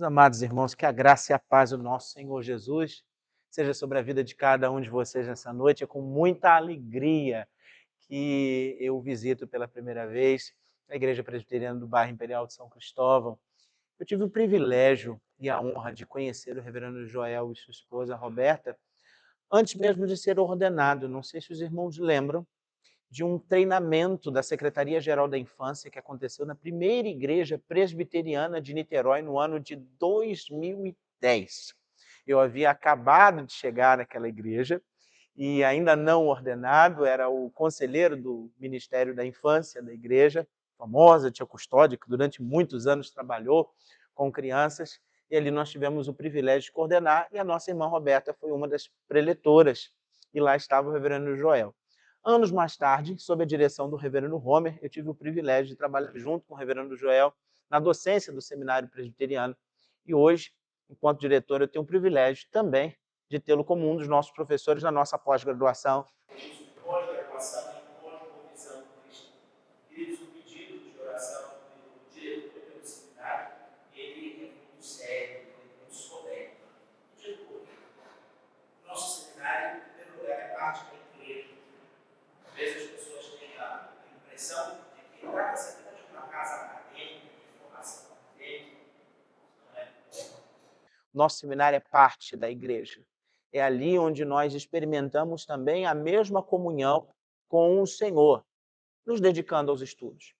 Meus amados irmãos, que a graça e a paz do nosso Senhor Jesus seja sobre a vida de cada um de vocês nessa noite. É com muita alegria que eu visito pela primeira vez a Igreja Presbiteriana do Bairro Imperial de São Cristóvão. Eu tive o privilégio e a honra de conhecer o reverendo Joel e sua esposa Roberta antes mesmo de ser ordenado. Não sei se os irmãos lembram de um treinamento da Secretaria-Geral da Infância que aconteceu na primeira igreja presbiteriana de Niterói no ano de 2010. Eu havia acabado de chegar naquela igreja e ainda não ordenado, era o conselheiro do Ministério da Infância da igreja, famosa tia Custódia, que durante muitos anos trabalhou com crianças, e ali nós tivemos o privilégio de coordenar, e a nossa irmã Roberta foi uma das preletoras, e lá estava o reverendo Joel. Anos mais tarde, sob a direção do reverendo Homer, eu tive o privilégio de trabalhar junto com o reverendo Joel na docência do seminário presbiteriano. E hoje, enquanto diretor, eu tenho o privilégio também de tê-lo como um dos nossos professores na nossa pós-graduação. Pós-graduação em Cosmovisão Cristã. Queridos, o pedido de oração do diretor do seminário, ele é muito sério, ele é muito solene. Diretor, o nosso seminário, em primeiro lugar, é parte da igreja. Às vezes as pessoas têm a impressão de que trata-se apenas de uma casa acadêmica, de formação acadêmica. Não é? Nosso seminário é parte da igreja. É ali onde nós experimentamos também a mesma comunhão com o Senhor, nos dedicando aos estudos.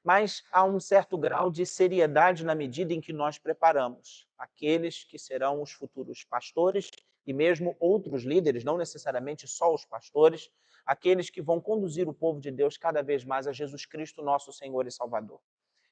Mas há um certo grau de seriedade na medida em que nós preparamos aqueles que serão os futuros pastores e mesmo outros líderes, não necessariamente só os pastores, aqueles que vão conduzir o povo de Deus cada vez mais a Jesus Cristo, nosso Senhor e Salvador.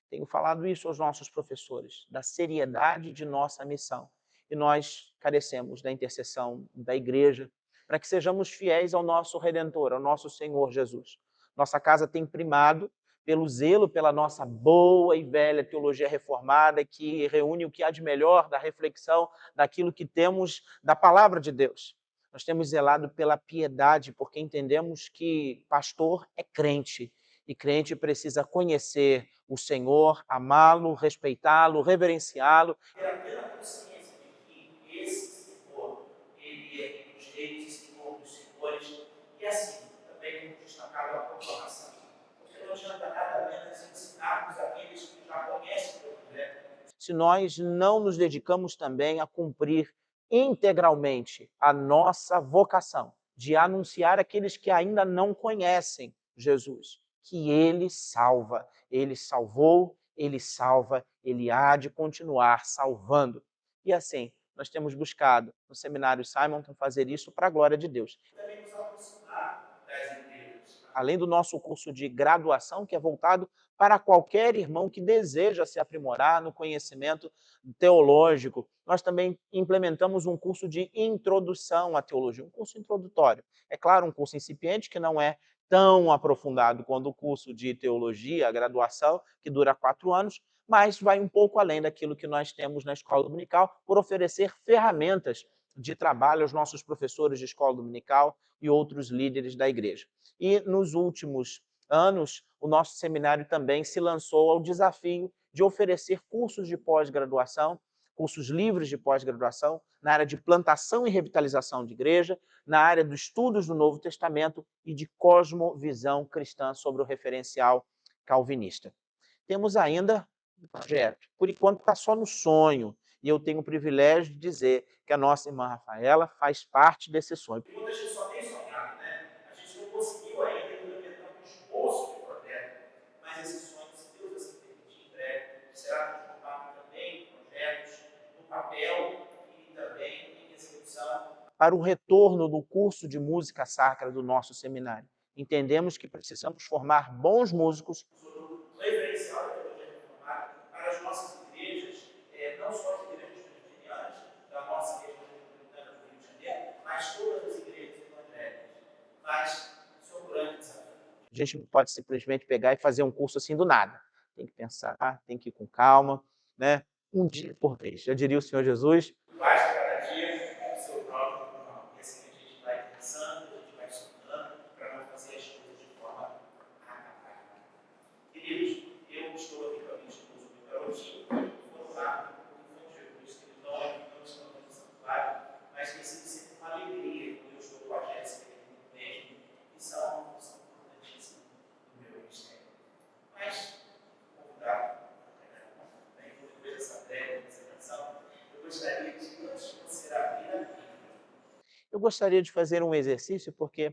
Tenho falado isso aos nossos professores, da seriedade de nossa missão. E nós carecemos da intercessão da igreja para que sejamos fiéis ao nosso Redentor, ao nosso Senhor Jesus. Nossa casa tem primado pelo zelo pela nossa boa e velha teologia reformada, que reúne o que há de melhor da reflexão daquilo que temos da palavra de Deus. Nós temos zelado pela piedade, porque entendemos que pastor é crente, e crente precisa conhecer o Senhor, amá-lo, respeitá-lo, reverenciá-lo. Ter a plena consciência de que esse Senhor, ele é Rei dos Reis e Senhor dos Senhores, e assim, também como destacado a proclamação. Porque não adianta nada menos ensinarmos aqueles que já conhecem o Evangelho, se nós não nos dedicamos também a cumprir integralmente a nossa vocação de anunciar aqueles que ainda não conhecem Jesus, que Ele salva, Ele salvou, Ele salva, Ele há de continuar salvando. E assim, nós temos buscado no seminário Simonton fazer isso para a glória de Deus. Também nos aproximar das igrejas. Além do nosso curso de graduação, que é voltado para qualquer irmão que deseja se aprimorar no conhecimento teológico, nós também implementamos um curso de introdução à teologia, um curso introdutório. É claro, um curso incipiente que não é tão aprofundado quanto o curso de teologia, a graduação, que dura 4 anos, mas vai um pouco além daquilo que nós temos na escola dominical, por oferecer ferramentas de trabalho aos nossos professores de escola dominical e outros líderes da igreja. E nos últimos anos, o nosso seminário também se lançou ao desafio de oferecer cursos de pós-graduação, cursos livres de pós-graduação, na área de plantação e revitalização de igreja, na área dos estudos do Novo Testamento e de cosmovisão cristã sobre o referencial calvinista. Temos ainda um projeto, por enquanto está só no sonho, e eu tenho o privilégio de dizer que a nossa irmã Rafaela faz parte desse sonho. Muita gente só tem sonhado, né? A gente não conseguiu ainda implementar um esboço de projeto, mas esse sonho, se Deus assim permitir, em breve, será transformado também em projetos, no papel e também em execução. Para o retorno do curso de música sacra do nosso seminário. Entendemos que precisamos formar bons músicos, referencial da teologia reformada para as nossas igrejas, não só as igrejas presbiterianas da nossa região metropolitana do Rio de Janeiro, mas todas as igrejas evangélicas. Mas isso é um grande desafio. A gente não pode simplesmente pegar e fazer um curso assim do nada. Tem que pensar, tem que ir com calma, né? Um dia por vez. Já diria o Senhor Jesus. Basta cada dia o seu próprio mal. E assim a gente vai pensando, a gente vai estudando para não fazer as coisas de forma acabar. Queridos, eu estou aqui com a minha esposa, meu garotinho, foram lá, foi um Jesus gostaria de fazer um exercício, porque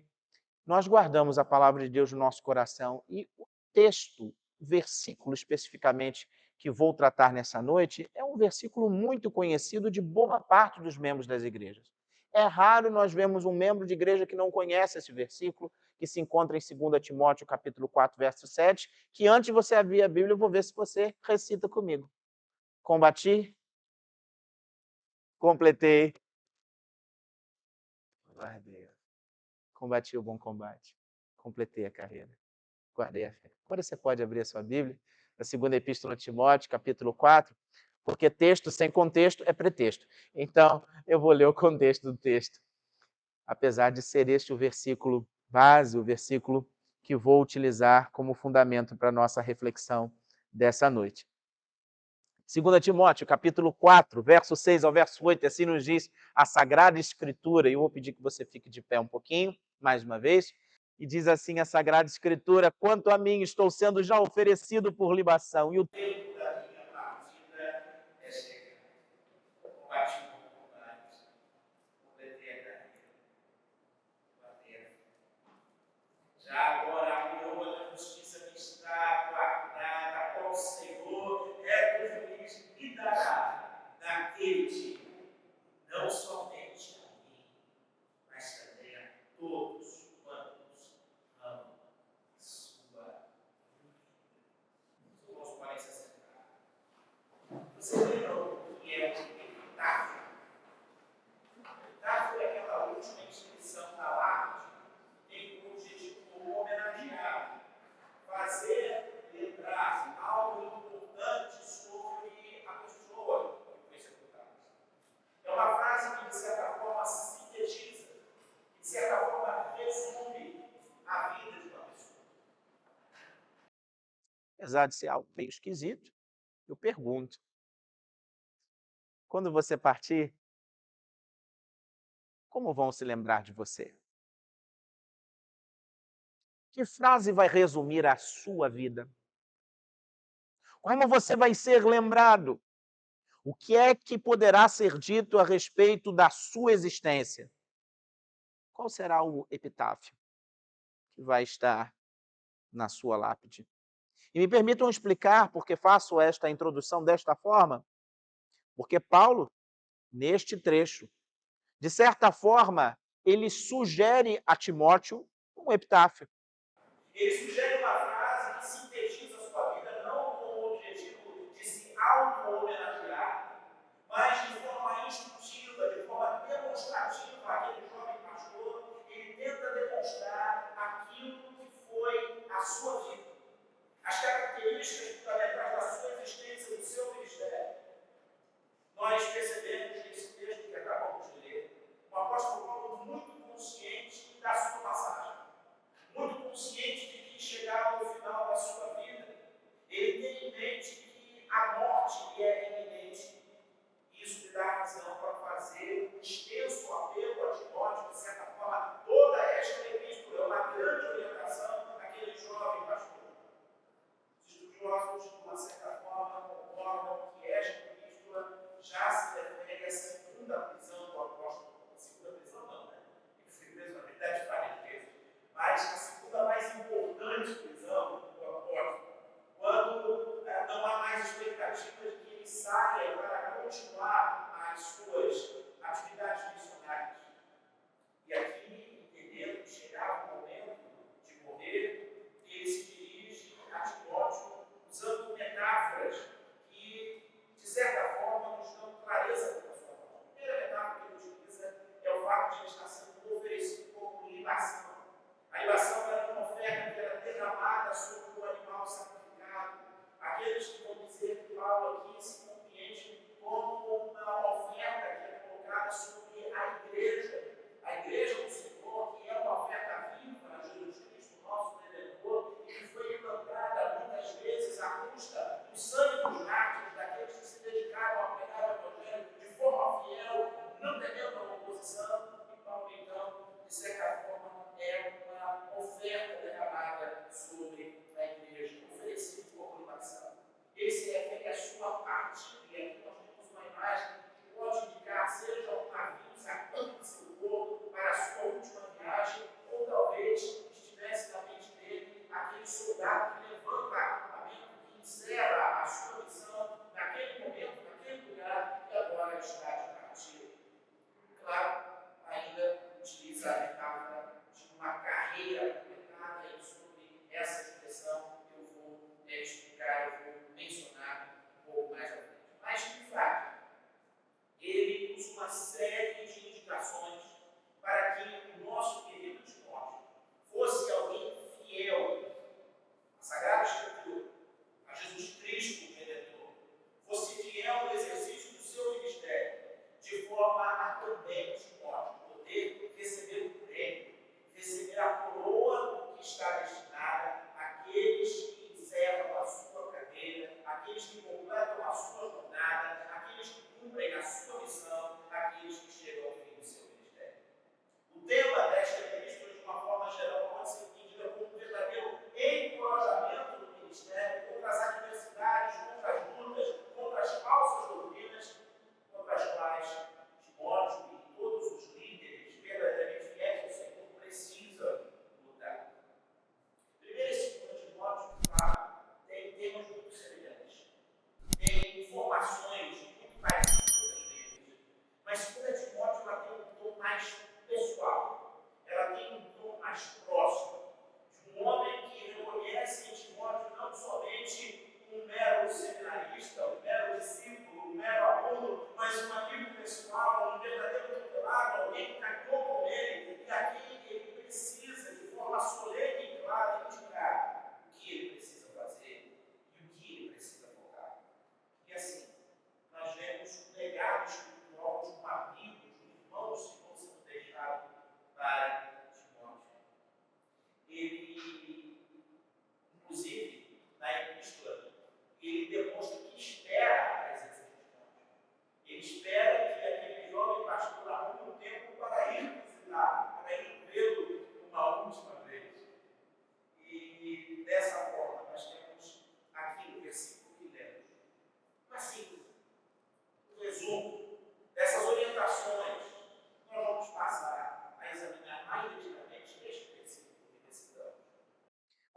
nós guardamos a palavra de Deus no nosso coração e o texto, o versículo especificamente que vou tratar nessa noite, é um versículo muito conhecido de boa parte dos membros das igrejas. É raro nós vermos um membro de igreja que não conhece esse versículo, que se encontra em 2 Timóteo, capítulo 4, verso 7, que antes de você abrir a Bíblia, eu vou ver se você recita comigo. Combati, completei, guardei. Combati o bom combate, completei a carreira, guardei a fé. Agora você pode abrir a sua Bíblia, na segunda epístola a Timóteo, capítulo 4, porque texto sem contexto é pretexto. Então, eu vou ler o contexto do texto, apesar de ser este o versículo base, o versículo que vou utilizar como fundamento para a nossa reflexão dessa noite. 2 Timóteo, capítulo 4, verso 6 ao verso 8, assim nos diz a Sagrada Escritura, e eu vou pedir que você fique de pé um pouquinho, mais uma vez, e diz assim a Sagrada Escritura: quanto a mim, estou sendo já oferecido por libação, e o tempo da minha partida é chegado. Combati o bom combate, completei a carreira, guardei a fé. Já agora a coroa da justiça me está guardada, a qual o Senhor, reto juiz, me dará naquele dia, não somente a mim, mas também a todos quantos amam a sua vida. Os irmãos podem se acercar. Vocês lembram o que é o epitáfio? O epitáfio é aquela última inscrição da lápide, tem como objetivo homenagear, fazer lembrar algo importante sobre a pessoa que foi sepultada. É uma frase que, de certa forma, sintetiza, que, de certa forma, resume a vida de uma pessoa. Apesar de ser algo meio esquisito, eu pergunto: quando você partir, como vão se lembrar de você? Que frase vai resumir a sua vida? Como você vai ser lembrado? O que é que poderá ser dito a respeito da sua existência? Qual será o epitáfio que vai estar na sua lápide? E me permitam explicar porque faço esta introdução desta forma, porque Paulo, neste trecho, de certa forma, ele sugere a Timóteo um epitáfio. Ele sugere uma frase que sintetiza a sua vida não com o objetivo de se auto-homenagear, mas de forma instrutiva, de forma demonstrativa, aquele jovem pastor, ele tenta demonstrar aquilo que foi a sua vida, as características fundamentais da sua existência e do seu ministério. Nós percebemos nesse texto que acabamos de ler, o apóstolo Paulo muito consciente da sua passagem, muito consciente de que chegava ao final da sua vida. Ele tem em mente que a morte lhe é iminente. Isso lhe dá razão para fazer um extenso apelo a Timóteo, de certa forma, toda esta epístola é uma grande orientação àquele jovem pastor. Os estudiosos, de uma certa forma, concordam que esta epístola já se refere à segunda prisão do apóstolo. A segunda prisão não, né? Ele foi preso na verdade várias vezes. Mas a segunda mais importante prisão do apóstolo, quando não há mais expectativa de que ele saia para continuar as suas atividades missionárias. E aqui, entendendo que chegava o momento de morrer, ele se dirige a Timóteo usando metáforas que, de certa forma, nos dão clareza para a sua voz. A primeira metáfora que ele utiliza é o fato de ele estar sendo oferecido como libação. A libação era uma oferta que era derramada sobre o animal sacrificado. Aqueles que vão dizer que Paulo aqui se compreende como uma oferta que é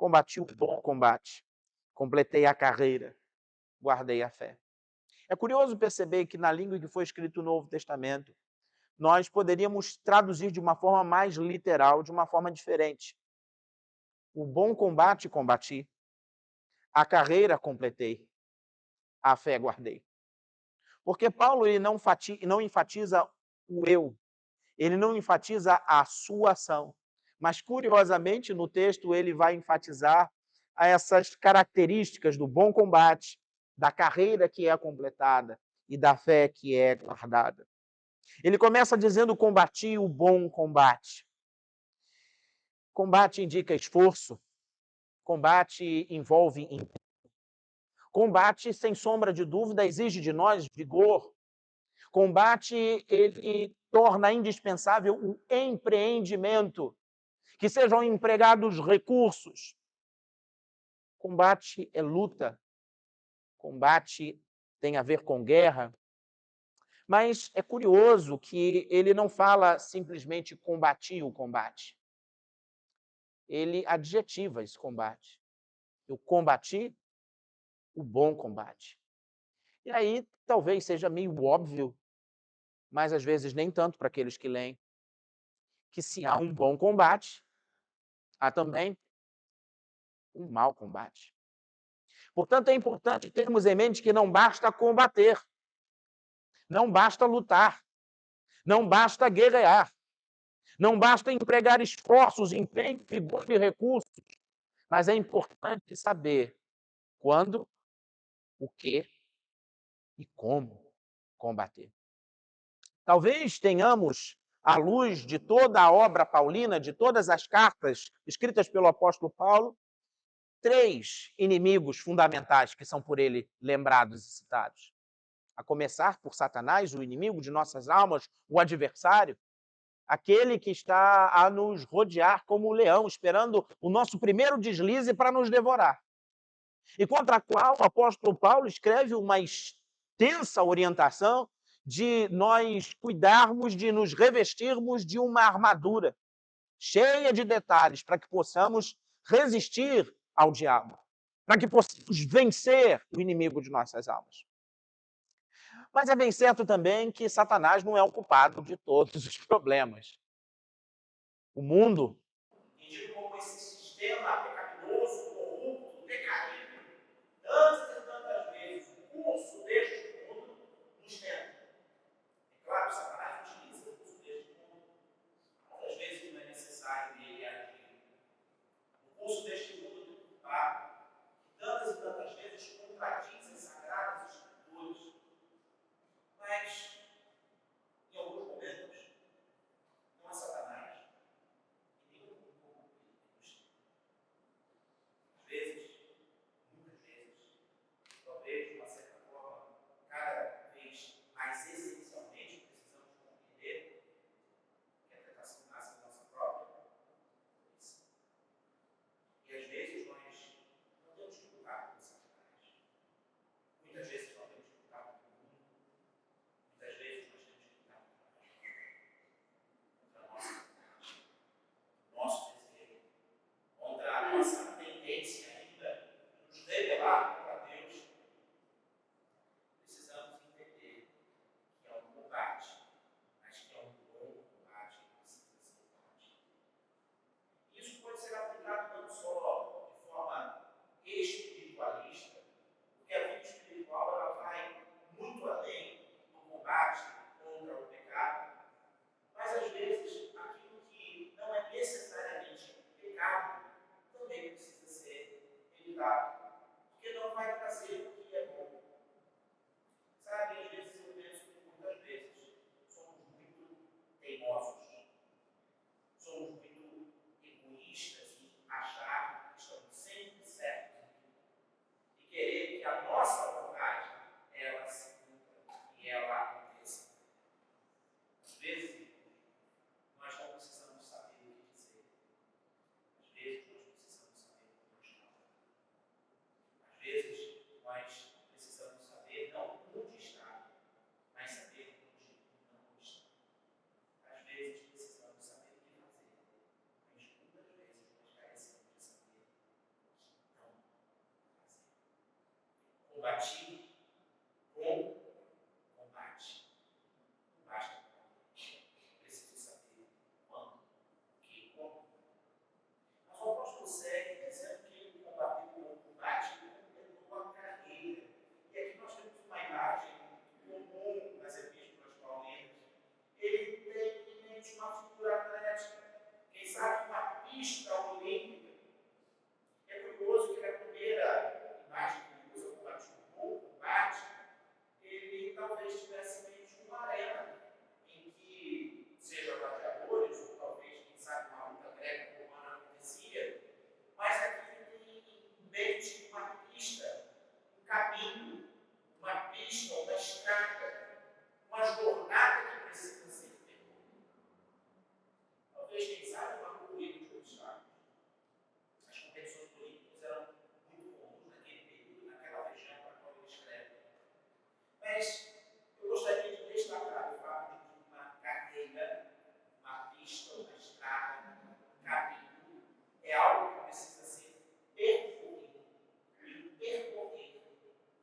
combati o bom combate, completei a carreira, guardei a fé. É curioso perceber que na língua em que foi escrito o Novo Testamento, nós poderíamos traduzir de uma forma mais literal, de uma forma diferente. O bom combate combati, a carreira completei, a fé guardei. Porque Paulo ele não enfatiza o eu, ele não enfatiza a sua ação, mas curiosamente no texto ele vai enfatizar essas características do bom combate, da carreira que é completada e da fé que é guardada. Ele começa dizendo: combati o bom combate. Combate indica esforço, combate envolve combate, sem sombra de dúvida, exige de nós vigor. Combate, ele torna indispensável o empreendimento, que sejam empregados recursos. Combate é luta, combate tem a ver com guerra, mas é curioso que ele não fala simplesmente combati o combate. Ele adjetiva esse combate. Eu combati o bom combate. E aí talvez seja meio óbvio, mas às vezes nem tanto para aqueles que leem, que se há um bom combate, há também um mau combate. Portanto, é importante termos em mente que não basta combater, não basta lutar, não basta guerrear, não basta empregar esforços, empenho, vigor e recursos, mas é importante saber quando, o que e como combater. Talvez tenhamos, à luz de toda a obra paulina, de todas as cartas escritas pelo apóstolo Paulo, 3 inimigos fundamentais que são por ele lembrados e citados. A começar por Satanás, o inimigo de nossas almas, o adversário, aquele que está a nos rodear como um leão, esperando o nosso primeiro deslize para nos devorar. E contra a qual o apóstolo Paulo escreve uma extensa orientação de nós cuidarmos, de nos revestirmos de uma armadura cheia de detalhes para que possamos resistir ao diabo, para que possamos vencer o inimigo de nossas almas. Mas é bem certo também que Satanás não é o culpado de todos os problemas. O mundo, entendido como esse sistema pecaminoso, corrupto, decaído, tantas e tantas vezes o curso deste mundo nos tenta. É claro, Satanás utiliza o curso deste mundo. Muitas vezes não é necessário ele agir. O curso deste mundo deturpado, que tantas e tantas vezes contradiz as sagradas escrituras. Mas, em alguns momentos, não é Satanás e nem o mundo corrompido que nos tenta. Às vezes, muitas vezes, talvez de uma certa forma, cada vez mais essencialmente precisamos compreender que a tentação nasce da nossa própria condição. E às vezes nós não temos que lutar com Satanás. Muitas vezes nós temos que lutar contra o mundo. Muitas vezes nós temos que lutar contra a nossa vontade, o nosso desejo, contra a nossa tendência ainda de nos rebelar contra Deus. Precisamos entender que é um combate, mas que é um bom combate que precisa ser combatido. Isso pode ser aplicado não só de forma espiritualista, porque a vida espiritual ela vai muito além do combate contra o pecado, mas às vezes aquilo que não é necessariamente pecado também precisa ser evitado, porque não vai trazer o que é bom. Sabe, às vezes eu penso que muitas vezes somos muito teimosos, somos muito egoístas em achar que estamos sempre certos e querer que a nossa vontade ela se cumpra e ela aconteça. Às vezes, nós não precisamos saber o que dizer. Às vezes, nós precisamos saber como nos tratar. Às vezes, nós combati com combate. Não basta combater. Precisa saber quando, que, como. Mas o apóstolo segue dizendo que ele combateu com o combate e completou a carreira. E aqui nós temos uma imagem comum nas epístolas paulinas. Ele tem em mente uma figura atlética, quem sabe uma pista olímpica. É curioso que na primeira imagem que ele usa, o combate, ele talvez tivesse em mente uma arena em que, seja gladiadores, ou talvez, quem sabe, uma luta greco-romana acontecia, mas aqui ele tem em mente uma pista, um caminho, uma pista, uma estrada, uma jornada que precisa ser feita. Talvez, quem sabe, uma corrida de obstáculos. As competições políticas eram muito comuns naquele período, naquela região para a qual ele escreve. Mas eu gostaria de destacar o fato de que uma carreira, uma pista, uma estrada, um caminho, é algo que precisa ser percorrido. E percorrer,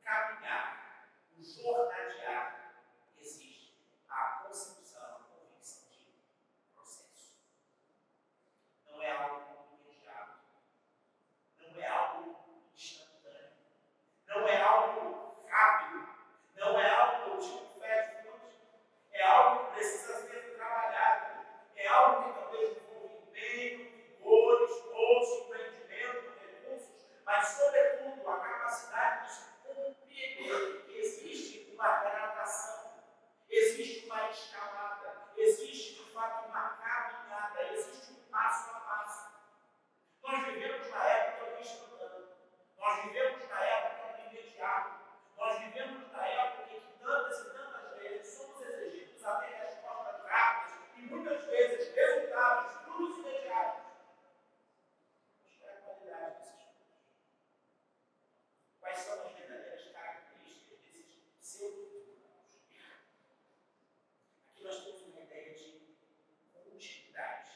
caminhar, o jornadear, existe a concepção, a convicção de processo. Não é algo imediato. Não é algo instantâneo. Não é algo rápido. Não é algo tipo fast food. É algo que precisa ser trabalhado. É algo que talvez envolva empenho, vigor, esforço, empreendimento, recursos, mas, sobretudo, a capacidade de se compreender que existe uma gradação, existe uma escalada, existe, de fato, uma caminhada, existe um passo a passo. Nós vivemos na época do instantâneo. Nós vivemos na época do imediato. Nós vivemos na época em que tantas e tantas vezes somos exigidos a ter respostas rápidas e muitas vezes resultados, frutos imediatos. Mas qual é a qualidade desses frutos? Quais são as verdadeiras características desses pseudo-resultados? Aqui nós temos uma ideia de continuidade.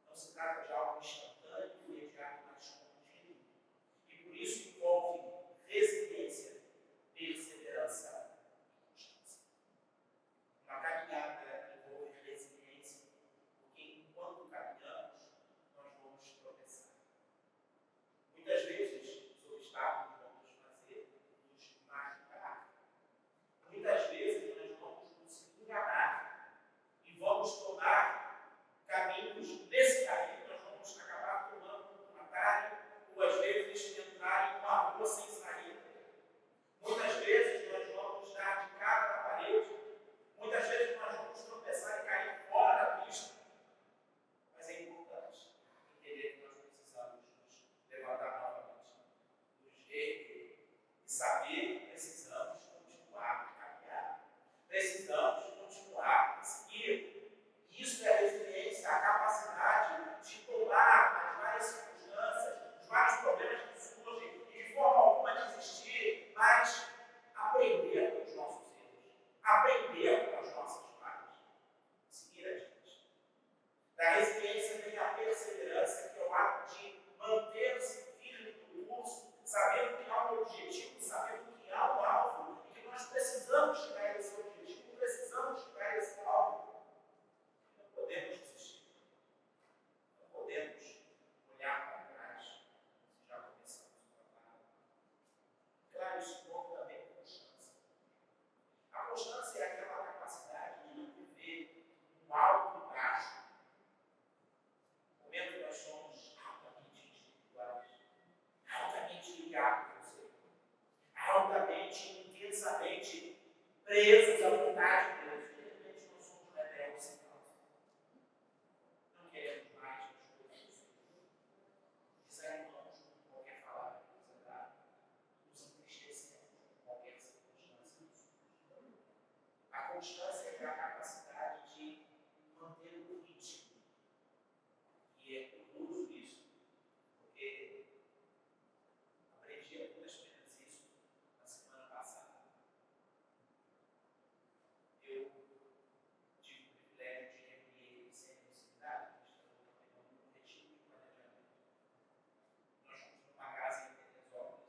Não se trata de algo instantâneo, imediato, mas contínuo. E por isso envolve resiliência, perseverança e constância. Uma caminhada envolve resiliência, porque enquanto caminhamos, nós vamos tropeçar. Muitas vezes, os obstáculos vão nos fazer nos machucar. Muitas vezes, nós vamos nos enganar e vamos tomar caminhos. Nesse caminho, nós vamos acabar tomando um atalho, ou às vezes entrar em uma rua sem saída. Muitas vezes nós vamos dar de cara na parede, muitas vezes nós vamos tropeçar e cair fora da pista. Mas é importante entender que nós precisamos nos levantar novamente, nos reerguer e saber que precisamos continuar a caminhar, precisamos continuar a seguir. Isso é resiliência, a capacidade de tomar as várias circunstâncias, os vários problemas que surgem e de forma alguma desistir, mas aprender com os nossos erros, aprender com as nossas falhas, seguir adiante. Da resiliência vem a perseverança, que é o ato de manter-se firme no curso, sabendo que há um objetivo, sabendo que há um alvo e que nós precisamos chegar a esse objetivo, precisamos chegar a esse alvo. Não podemos desistir. Não podemos olhar para trás se já começamos a trabalhar. Claro, isso envolve também constância. A constância é aquela capacidade de não viver um alto e baixo. No momento que nós somos altamente individuais, altamente ligados ao Senhor, altamente, intensamente presos à vontade de Deus. De repente, nós somos rebeldes sem causa. Não queremos mais as coisas do Senhor. Desanimamos com qualquer palavra que nos é dada. Nos entristecemos com qualquer circunstância. A constância é a capacidade de manter o ritmo. E é curioso isso, porque aprendi apenas isso na semana passada. Eu tive o privilégio de reunir sem necessidade, estamos também no retiro de planejamento. Nós fomos numa casa em Teresópolis,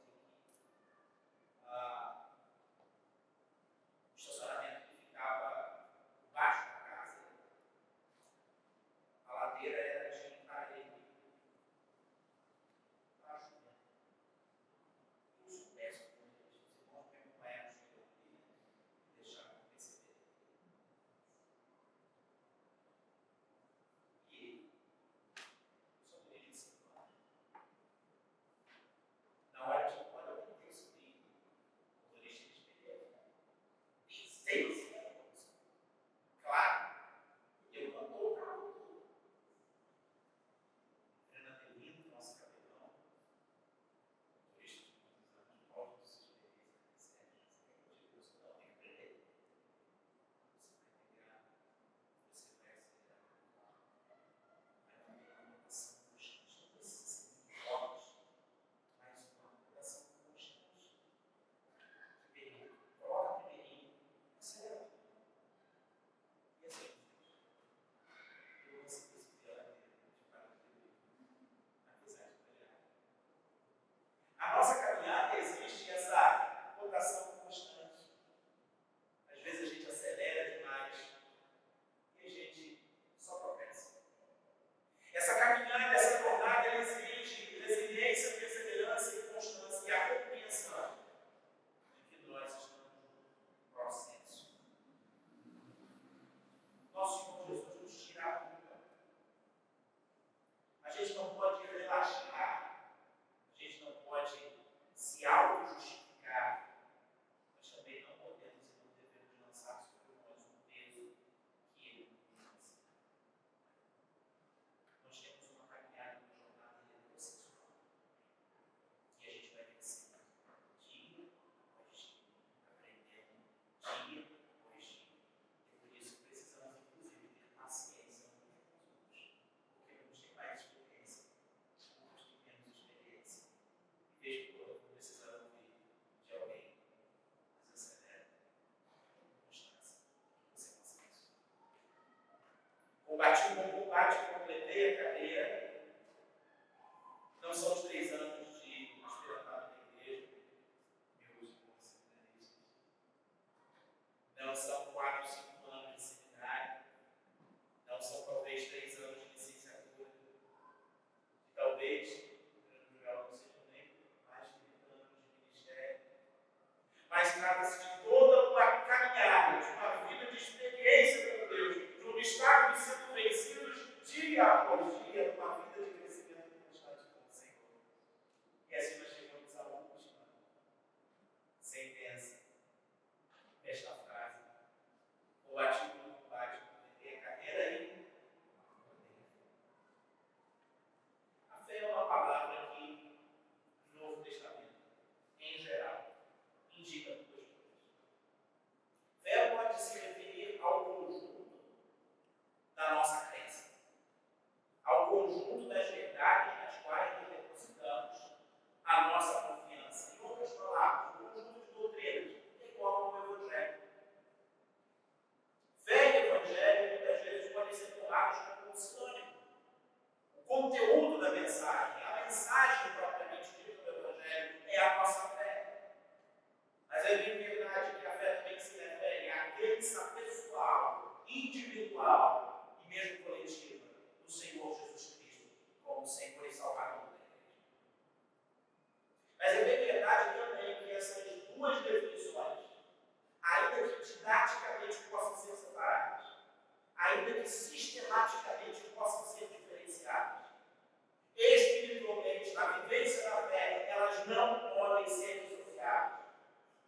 em ciências sociais.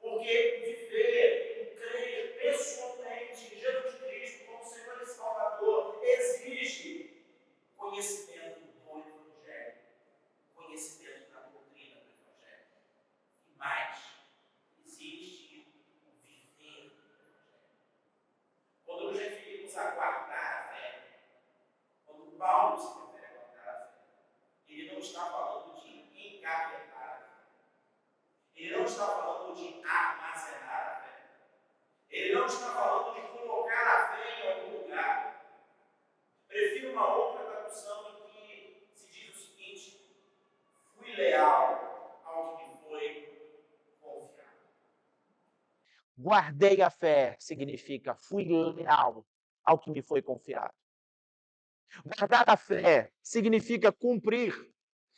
Porque viver, crer pessoalmente em Jesus Cristo como Senhor e Salvador exige conhecimento do Evangelho, conhecimento da doutrina do Evangelho. E mais, existe o viver do Evangelho. Quando nos referimos a guardar a fé, quando Paulo se refere a guardar a fé, ele não está falando de engavetar a fé. Ele não está falando de armazenar a fé. Ele não está falando de colocar a fé em algum lugar. Prefiro uma outra tradução em que se diz o seguinte: fui leal ao que me foi confiado. Guardei a fé significa fui leal ao que me foi confiado. Guardar a fé significa cumprir,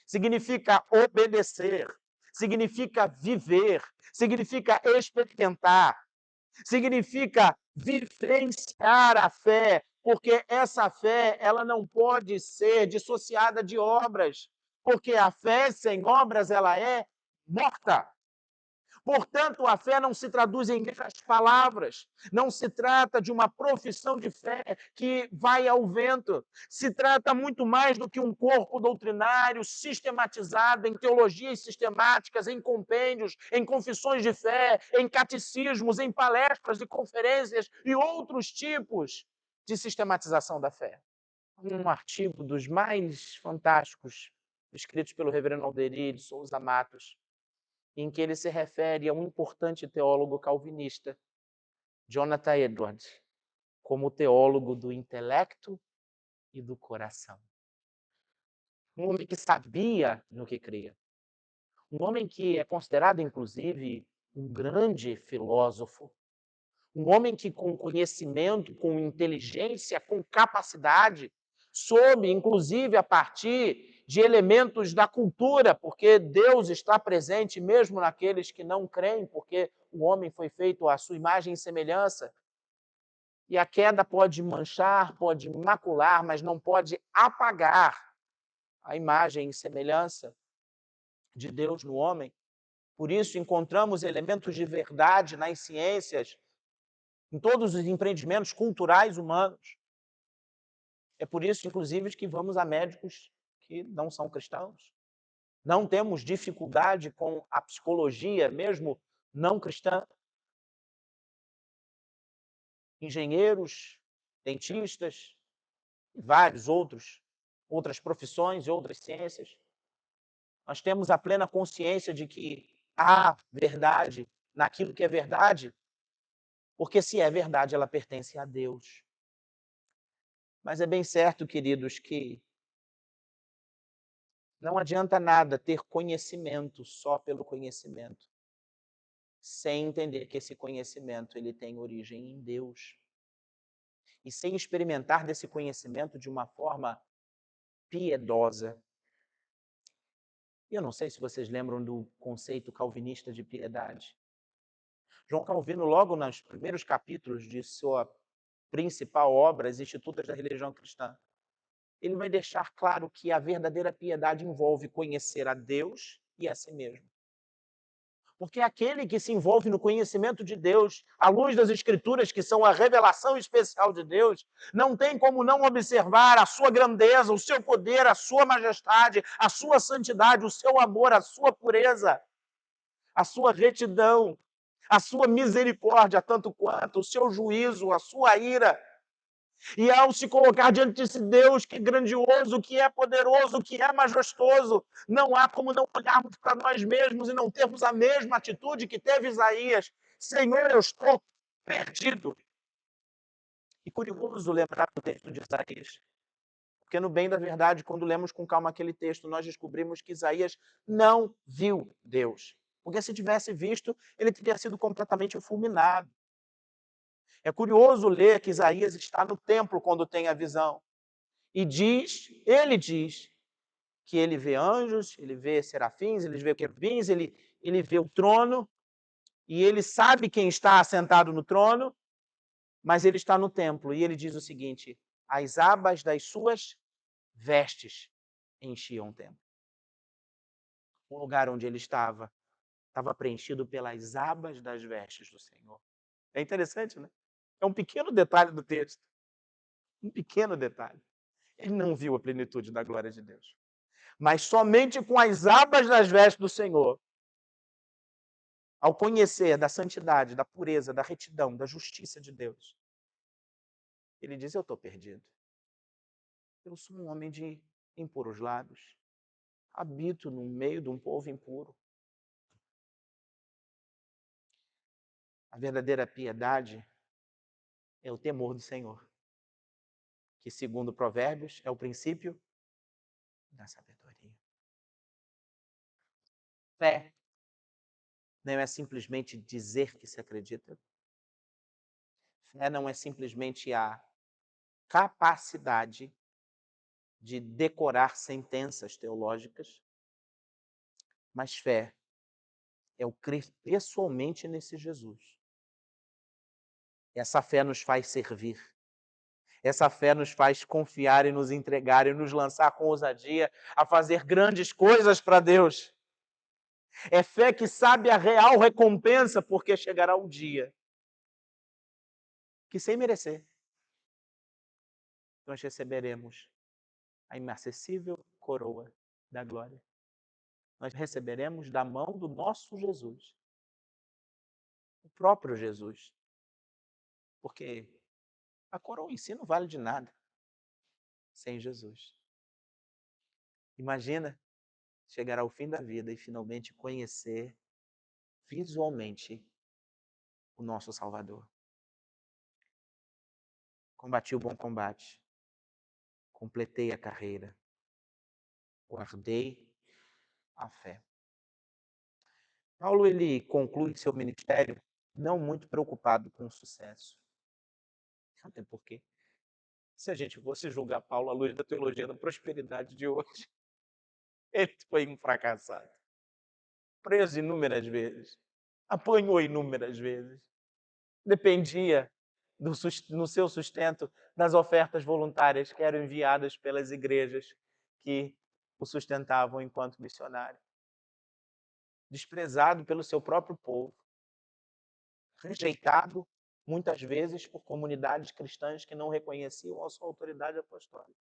significa obedecer, significa viver, significa experimentar, significa vivenciar a fé, porque essa fé ela não pode ser dissociada de obras, porque a fé sem obras ela é morta. Portanto, a fé não se traduz em meras palavras, não se trata de uma profissão de fé que vai ao vento. Se trata muito mais do que um corpo doutrinário sistematizado em teologias sistemáticas, em compêndios, em confissões de fé, em catecismos, em palestras e conferências e outros tipos de sistematização da fé. Um artigo dos mais fantásticos, escritos pelo reverendo Alderi de Souza Matos, em que ele se refere a um importante teólogo calvinista, Jonathan Edwards, como teólogo do intelecto e do coração. Um homem que sabia no que cria. Um homem que é considerado, inclusive, um grande filósofo. Um homem que, com conhecimento, com inteligência, com capacidade, soube, inclusive, a partir de elementos da cultura, porque Deus está presente mesmo naqueles que não creem, porque o homem foi feito à sua imagem e semelhança. E a queda pode manchar, pode macular, mas não pode apagar a imagem e semelhança de Deus no homem. Por isso, encontramos elementos de verdade nas ciências, em todos os empreendimentos culturais humanos. É por isso, inclusive, que vamos a médicos que não são cristãos. Não temos dificuldade com a psicologia, mesmo não cristã. Engenheiros, dentistas, e vários outras profissões e outras ciências. Nós temos a plena consciência de que há verdade naquilo que é verdade, porque se é verdade, ela pertence a Deus. Mas é bem certo, queridos, que não adianta nada ter conhecimento só pelo conhecimento, sem entender que esse conhecimento ele tem origem em Deus. E sem experimentar desse conhecimento de uma forma piedosa. Eu não sei se vocês lembram do conceito calvinista de piedade. João Calvino, logo nos primeiros capítulos de sua principal obra, As Institutas da Religião Cristã, ele vai deixar claro que a verdadeira piedade envolve conhecer a Deus e a si mesmo. Porque aquele que se envolve no conhecimento de Deus, à luz das Escrituras, que são a revelação especial de Deus, não tem como não observar a sua grandeza, o seu poder, a sua majestade, a sua santidade, o seu amor, a sua pureza, a sua retidão, a sua misericórdia, tanto quanto o seu juízo, a sua ira. E ao se colocar diante desse Deus que é grandioso, que é poderoso, que é majestoso, não há como não olharmos para nós mesmos e não termos a mesma atitude que teve Isaías. Senhor, eu estou perdido. E curioso lembrar do texto de Isaías. Porque, no bem da verdade, quando lemos com calma aquele texto, nós descobrimos que Isaías não viu Deus. Porque se tivesse visto, ele teria sido completamente fulminado. É curioso ler que Isaías está no templo quando tem a visão. E ele diz que ele vê anjos, ele vê serafins, ele vê querubins, ele vê o trono, e ele sabe quem está assentado no trono, mas ele está no templo. E ele diz o seguinte: as abas das suas vestes enchiam o templo. O lugar onde ele estava estava preenchido pelas abas das vestes do Senhor. É interessante, né? É um pequeno detalhe do texto. Um pequeno detalhe. Ele não viu a plenitude da glória de Deus. Mas somente com as abas das vestes do Senhor, ao conhecer da santidade, da pureza, da retidão, da justiça de Deus, ele diz: eu estou perdido. Eu sou um homem de impuros lábios. Habito no meio de um povo impuro. A verdadeira piedade é o temor do Senhor, que, segundo Provérbios, é o princípio da sabedoria. Fé não é simplesmente dizer que se acredita. Fé não é simplesmente a capacidade de decorar sentenças teológicas, mas fé é o crer pessoalmente nesse Jesus. Essa fé nos faz servir. Essa fé nos faz confiar e nos entregar e nos lançar com ousadia a fazer grandes coisas para Deus. É fé que sabe a real recompensa, porque chegará o dia que, sem merecer, nós receberemos a inacessível coroa da glória. Nós receberemos da mão do nosso Jesus, o próprio Jesus. Porque a coroa em si não vale de nada sem Jesus. Imagina chegar ao fim da vida e finalmente conhecer visualmente o nosso Salvador. Combati o bom combate, completei a carreira, guardei a fé. Paulo, ele conclui seu ministério não muito preocupado com o sucesso. Até porque, se a gente fosse julgar Paulo à luz da teologia da prosperidade de hoje, ele foi um fracassado. Preso inúmeras vezes, apanhou inúmeras vezes, dependia no seu sustento das ofertas voluntárias que eram enviadas pelas igrejas que o sustentavam enquanto missionário. Desprezado pelo seu próprio povo, rejeitado muitas vezes por comunidades cristãs que não reconheciam a sua autoridade apostólica.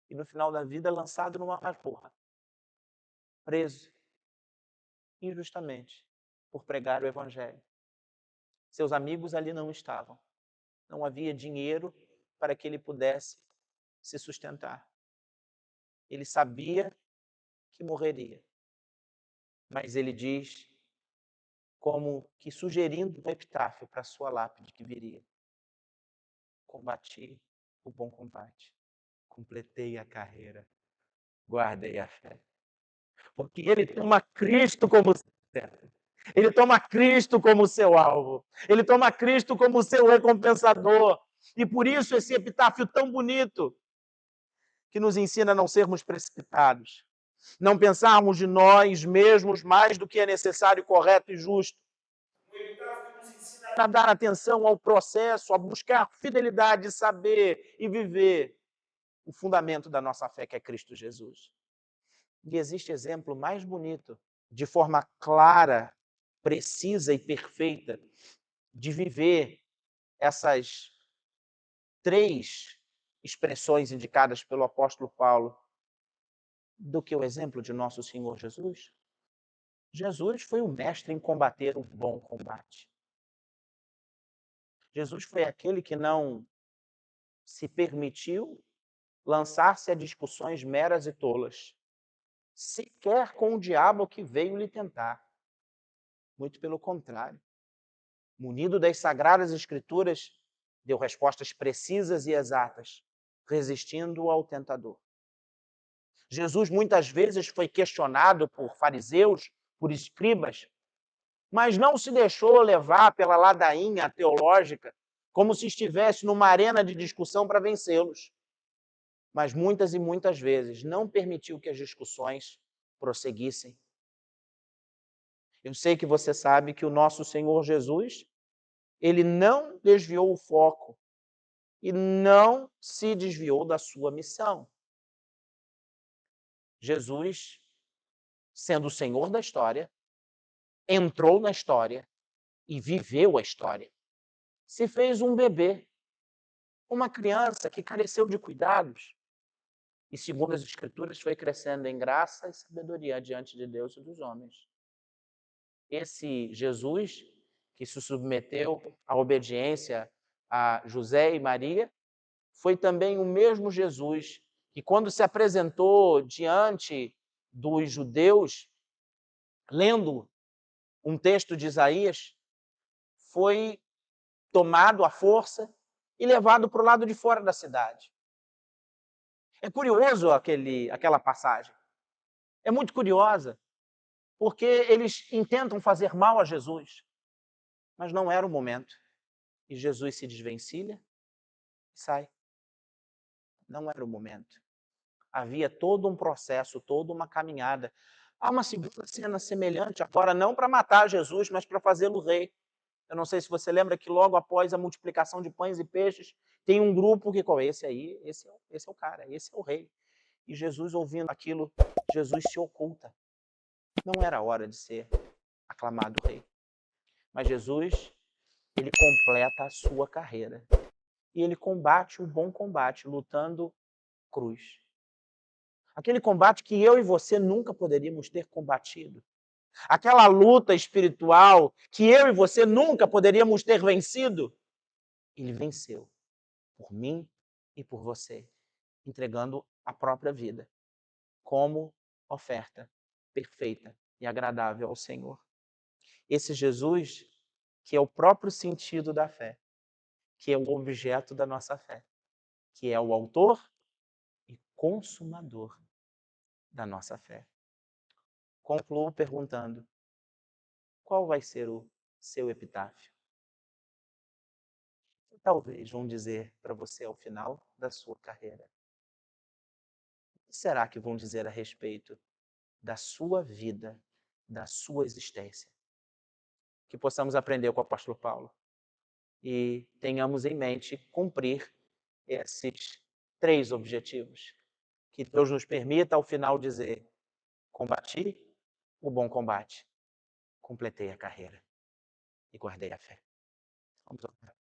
E no final da vida lançado numa masmorra, preso injustamente por pregar o evangelho. Seus amigos ali não estavam. Não havia dinheiro para que ele pudesse se sustentar. Ele sabia que morreria. Mas ele diz, como que sugerindo um epitáfio para a sua lápide que viria: combati o bom combate, completei a carreira, guardei a fé. Porque ele toma Cristo como centro. Ele toma Cristo como seu alvo. Ele toma Cristo como seu recompensador. E por isso esse epitáfio tão bonito, que nos ensina a não sermos precipitados, não pensarmos de nós mesmos mais do que é necessário, correto e justo. O epitáfio nos ensina A dar atenção ao processo, a buscar fidelidade, saber e viver o fundamento da nossa fé, que é Cristo Jesus. E existe exemplo mais bonito, de forma clara, precisa e perfeita, de viver essas três expressões indicadas pelo apóstolo Paulo, do que o exemplo de nosso Senhor Jesus. Jesus foi o mestre em combater o bom combate. Jesus foi aquele que não se permitiu lançar-se a discussões meras e tolas, sequer com o diabo que veio lhe tentar. Muito pelo contrário. Munido das sagradas escrituras, deu respostas precisas e exatas, resistindo ao tentador. Jesus muitas vezes foi questionado por fariseus, por escribas, mas não se deixou levar pela ladainha teológica, como se estivesse numa arena de discussão para vencê-los. Mas muitas e muitas vezes não permitiu que as discussões prosseguissem. Eu sei que você sabe que o nosso Senhor Jesus, ele não desviou o foco e não se desviou da sua missão. Jesus, sendo o Senhor da história, entrou na história e viveu a história. Se fez um bebê, uma criança que careceu de cuidados e, segundo as Escrituras, foi crescendo em graça e sabedoria diante de Deus e dos homens. Esse Jesus, que se submeteu à obediência a José e Maria, foi também o mesmo Jesus que, quando se apresentou diante dos judeus, lendo um texto de Isaías, foi tomado à força e levado para o lado de fora da cidade. É curioso aquela passagem. É muito curiosa, porque eles intentam fazer mal a Jesus, mas não era o momento. E Jesus se desvencilha e sai. Não era o momento. Havia todo um processo, toda uma caminhada. Há uma segunda cena semelhante, agora não para matar Jesus, mas para fazê-lo rei. Eu não sei se você lembra que logo após a multiplicação de pães e peixes, tem um grupo que, esse aí, esse é o cara, esse é o rei. E Jesus, ouvindo aquilo, Jesus se oculta. Não era hora de ser aclamado rei. Mas Jesus, ele completa a sua carreira. E ele combate o bom combate, lutando cruz. Aquele combate que eu e você nunca poderíamos ter combatido. Aquela luta espiritual que eu e você nunca poderíamos ter vencido. Ele venceu por mim e por você, entregando a própria vida como oferta perfeita e agradável ao Senhor. Esse Jesus, que é o próprio sentido da fé, que é o objeto da nossa fé, que é o autor e consumador da nossa fé. Concluo perguntando: qual vai ser o seu epitáfio? Talvez vão dizer para você ao final da sua carreira. O que será que vão dizer a respeito da sua vida, da sua existência? Que possamos aprender com o apóstolo Paulo e tenhamos em mente cumprir esses 3 objetivos. Que Deus nos permita, ao final, dizer: combati o bom combate, completei a carreira e guardei a fé. Vamos orar.